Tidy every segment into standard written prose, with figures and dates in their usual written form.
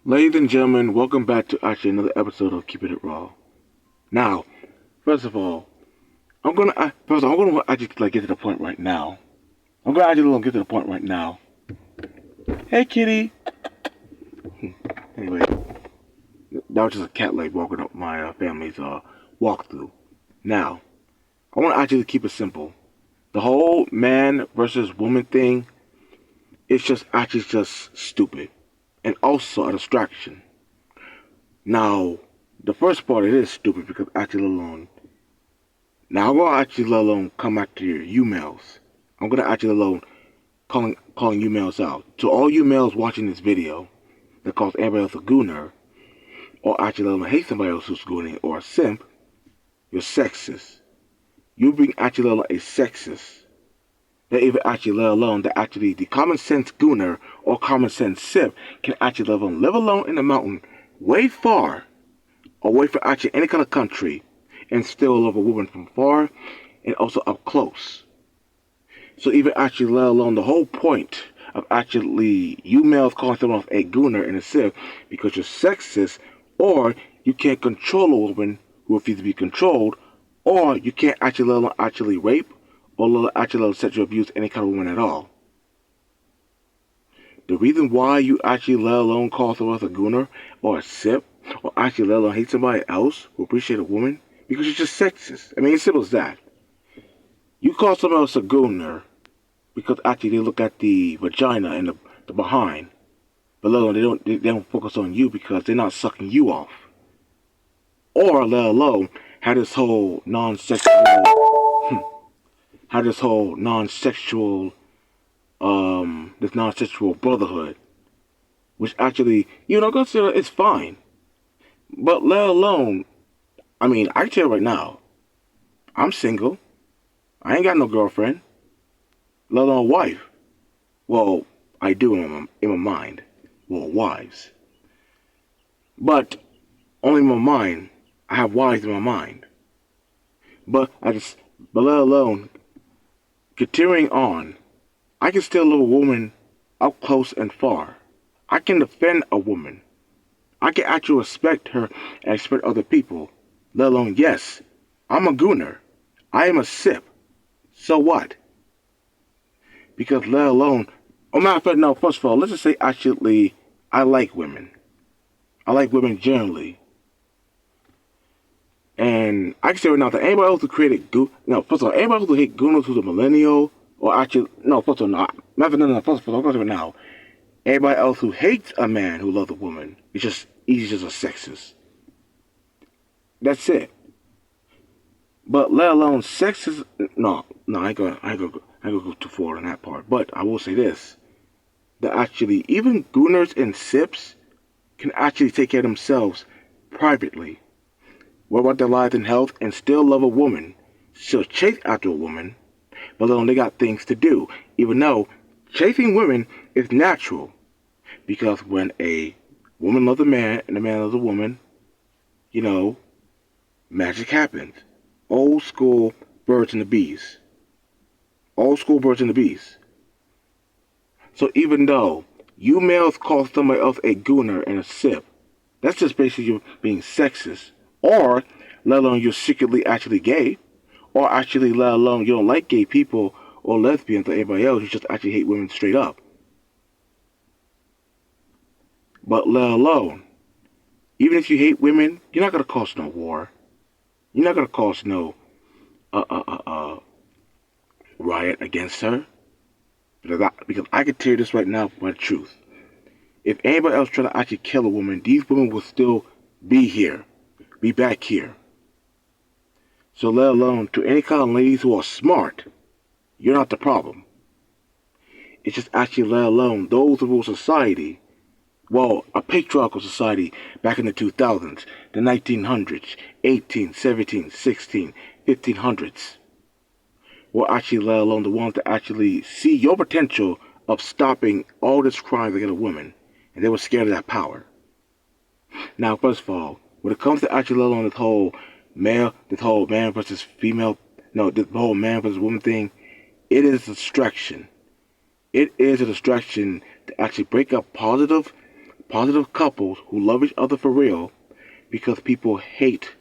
Ladies and gentlemen, welcome back to actually another episode of Keeping It Raw. Now, first of all, I'm gonna actually get to the point right now. Get to the point right now. Hey, kitty. Anyway, that was just a cat leg walking up my family's walkthrough. Now, I want to actually keep it simple. The whole man versus woman thing, it's just stupid, and also a distraction. Now, the first part, it is stupid because actually alone. Now, I'm gonna actually let alone come after you males. I'm gonna actually alone calling you males out. To all you males watching this video that calls everybody else a gooner, or actually alone hate somebody else who's gooning or a simp, you're sexist. You're being actually alone a sexist. That even actually let alone that actually the common sense gooner or common sense simp can actually live alone in the mountain way far away from actually any kind of country and still love a woman from far and also up close. So even actually let alone the whole point of actually you males calling someone else a gooner and a simp because you're sexist, or you can't control a woman who refuses to be controlled, or you can't actually let alone actually rape or actually let alone sexual abuse any kind of woman at all. The reason why you actually let alone call someone else a gooner or a simp or actually let alone hate somebody else who appreciate a woman, because you're just sexist. I mean, it's simple as that. You call someone else a gooner because actually they look at the vagina and the behind, but let alone they don't focus on you because they're not sucking you off. Or let alone have this whole non-sexual this non-sexual brotherhood, which actually, consider it's fine. But let alone, I mean, I can tell you right now, I'm single. I ain't got no girlfriend, let alone a wife. Well, I do in my mind. Well, wives. But only in my mind, I have wives in my mind. But let alone, continuing on, I can still love a woman up close and far. I can defend a woman. I can actually respect her and respect other people. Let alone, yes, I'm a gooner. I am a sip. So what? Because let alone, matter of fact, no, first of all, let's just say actually, I like women. I like women generally. And I can say right now that anybody else who created first of all, anybody else who hate gooners who's a millennial, or actually, no, first of all, no, first of all, I'm going to say right now, everybody else who hates a man who loves a woman, he's just a sexist. That's it. But let alone sexist, no, I ain't gonna go too far on that part. But I will say this, that actually even gooners and sips can actually take care of themselves privately, worry about their lives and health, and still love a woman, still chase after a woman, but they got things to do. Even though chasing women is natural, because when a woman loves a man and a man loves a woman, magic happens. Old school birds and the bees. Old school birds and the bees. So even though you males call somebody else a gooner and a sip, that's just basically you being sexist, or let alone you're secretly actually gay, or actually let alone you don't like gay people or lesbians or anybody else, you just actually hate women straight up. But let alone, even if you hate women, you're not gonna cause no war. You're not gonna cause no riot against her. Because I can tell you this right now for the truth. If anybody else try to actually kill a woman, these women will still be here. Be back here. So let alone to any kind of ladies who are smart, you're not the problem. It's just actually let alone those of our society, well, a patriarchal society back in the 2000s, the 1900s, 18, 17, 16, 1500s, will actually let alone the ones that actually see your potential of stopping all this crime against a woman, and they were scared of that power. Now, first of all, when it comes to actually let alone this whole man versus female, this whole man versus woman thing, it is a distraction. It is a distraction to actually break up positive positive couples who love each other for real, because people hate,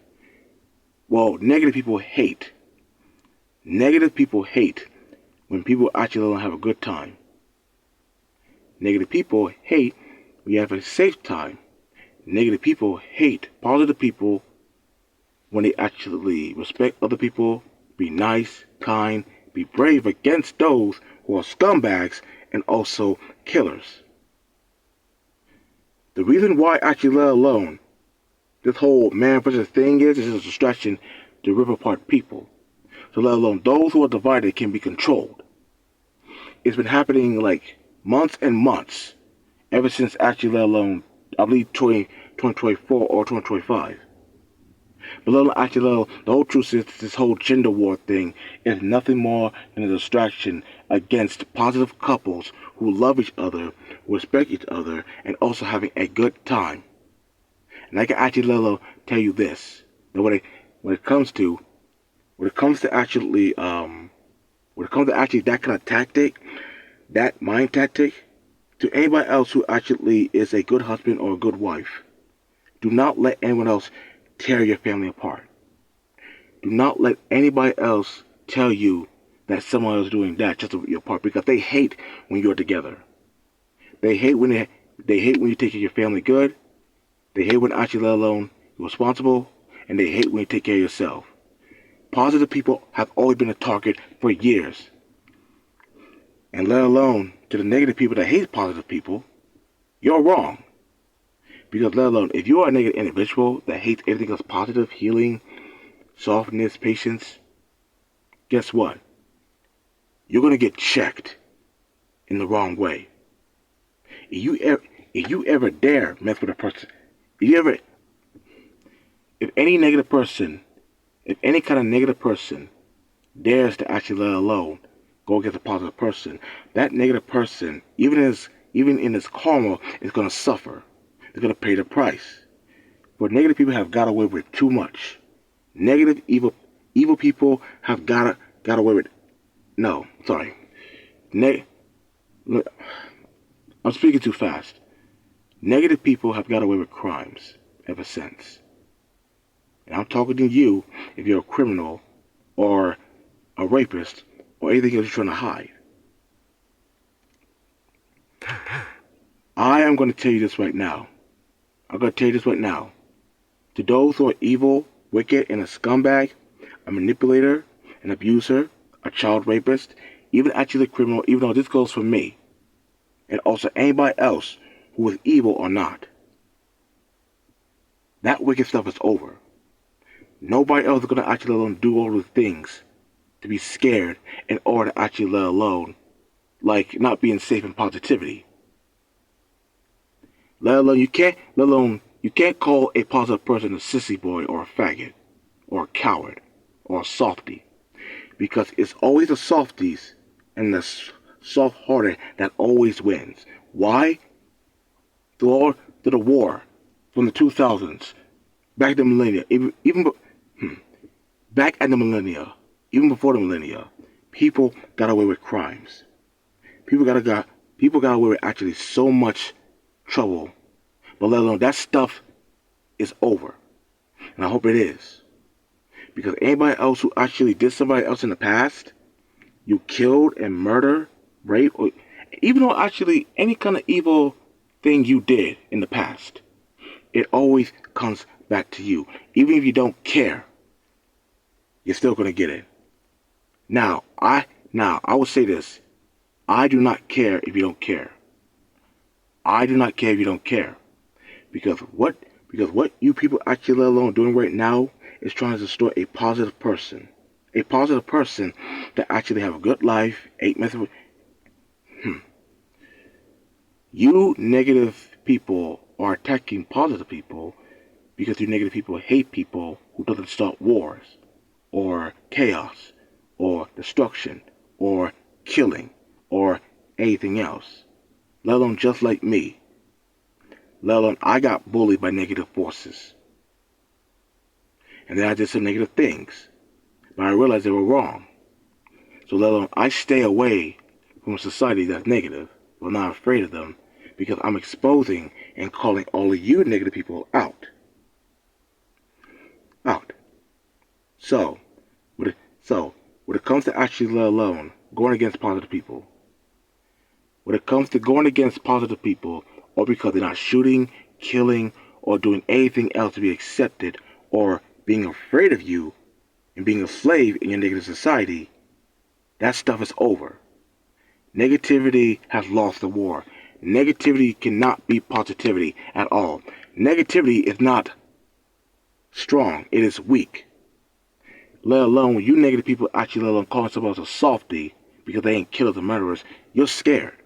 well, negative people hate. Negative people hate when people actually don't have a good time. Negative people hate when you have a safe time. Negative people hate positive people when they actually respect other people, be nice, kind, be brave against those who are scumbags and also killers. The reason why actually let alone this whole man versus thing is a distraction to rip apart people. So let alone those who are divided can be controlled. It's been happening like months and months, ever since actually let alone, I believe 2024 or 2025. But let alone actually the whole truth is this whole gender war thing is nothing more than a distraction against positive couples who love each other, respect each other, and also having a good time. And I can actually tell you this, that when it comes to actually that kind of tactic, that mind tactic, to anybody else who actually is a good husband or a good wife, do not let anyone else tear your family apart. Do not let anybody else tell you that someone else is doing that just to rip you apart, because they hate when you're together. They hate when you take care of your family good. They hate when actually let alone you're responsible, and they hate when you take care of yourself. Positive people have always been a target for years. And let alone to the negative people that hate positive people, you're wrong. Because let alone if you are a negative individual that hates everything else positive, healing, softness, patience, guess what? You're going to get checked in the wrong way. If you ever dare mess with a person, if any kind of negative person dares to actually let alone go against a positive person, that negative person, even in his karma, is going to suffer. They're going to pay the price. But negative people have got away with too much. Negative, evil people have got away with. No, sorry. I'm speaking too fast. Negative people have got away with crimes ever since. And I'm talking to you if you're a criminal or a rapist or anything else you're trying to hide. I am going to tell you this right now. I'm going to tell you this right now. To those who are evil, wicked, and a scumbag, a manipulator, an abuser, a child rapist, even actually a criminal, even though this goes for me, and also anybody else who is evil or not, that wicked stuff is over. Nobody else is going to actually let alone do all the things to be scared in order to actually let alone, like not being safe in positivity. Let alone you can't call a positive person a sissy boy or a faggot or a coward or a softie, because it's always the softies and the soft-hearted that always wins. Why? Through the war from the 2000s, back in the millennia, back at the millennia, even before the millennia, people got away with crimes. People got away with actually so much trouble. But let alone that stuff is over. And I hope it is. Because anybody else who actually did somebody else in the past, you killed and murdered, raped, or even though actually any kind of evil thing you did in the past, it always comes back to you. Even if you don't care, you're still going to get it. Now, I will say this. I do not care if you don't care. I do not care if you don't care. Because what you people actually let alone doing right now is trying to destroy a positive person. A positive person that actually have a good life, ain't messing with. You negative people are attacking positive people because you negative people hate people who doesn't start wars or chaos or destruction or killing or anything else. Let alone just like me. Let alone I got bullied by negative forces. And then I did some negative things. But I realized they were wrong. So let alone I stay away from a society that's negative. I'm not afraid of them because I'm exposing and calling all of you negative people out. So, when it comes to actually let alone going against positive people, when it comes to going against positive people, or because they're not shooting, killing, or doing anything else to be accepted, or being afraid of you and being a slave in your negative society, that stuff is over. Negativity has lost the war. Negativity cannot be positivity at all. Negativity is not strong, it is weak. Let alone when you negative people actually let alone calling someone else a softie because they ain't killers or murderers, you're scared.